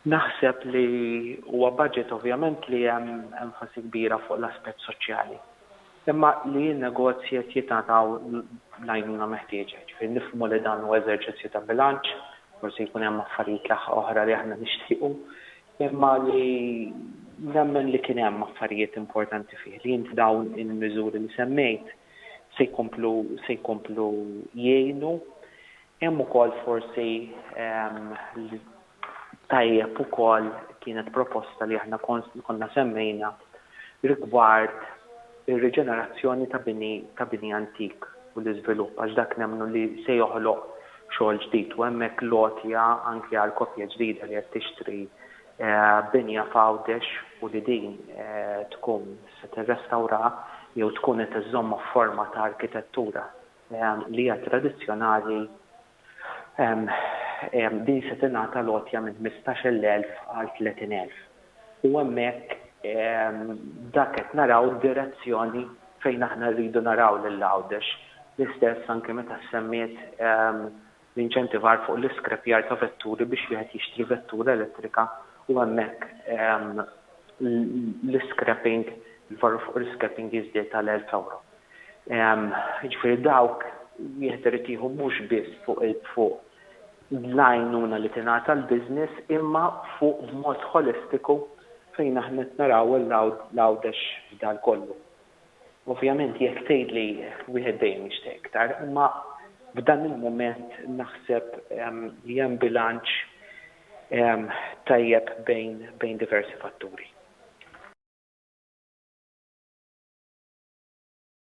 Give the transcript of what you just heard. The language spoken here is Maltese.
Naħseb li huwa budget ovvjament li hemm enfasi kbira fuq l-aspett soċjali. Imma li n-negozji qed jitnataw l-għajnuna meħtieġa. Ġifieri nifhmu li dan huwa eżerċizzju ta' bilanċ, forsi jkun hemm affarijiet oħra li aħna nixtiequ, imma li nemmen li kien hemm affarijiet importanti fih li inti dawn il-miżuri li semmejt se jkomplu jgħinu. Hemm ukoll forsi tajjeb ukoll kienet proposta li aħna konna semmejna rigward ir-riġenerazzjoni ta' bini antik u l-iżvilupp għax dak nemmnu li se joħloq xogħol ġdid u hemmhekk logħtja anke għal koppja ġdida li qed tixtri binja f'Għawdex u li din tkun se tirrestawra jew tkun qed iżomma f'forma ta' arkitettura li hija tradizzjonali din se tingħata logħtja minn 15,000 għal 30,000. U hemmhekk dak qed naraw direzzjoni fejn aħna rridu naraw lil Għawdex. L-istess anke meta semmiet l-inċentivar fuq l-iskrepjar ta' vetturi biex wieħed jixtri vettura elettrika u hemmhekk l-scrapping, il-valur fuq l-scrapping jiżdied tal-€1,000. Ġifieri dawk wieħed irid jieħu mhux biss fuq l-għajnuna li tingħata l-business imma fuq b'mod holistiku fejn aħna naraw l-Għawdex f'dan kollu. Ovvjament jekk tgħidli wieħed dejjem jixtieq iktar, imma f'dan il-mument naħseb li hemm bilanċ tajjeb bejn diversi fatturi.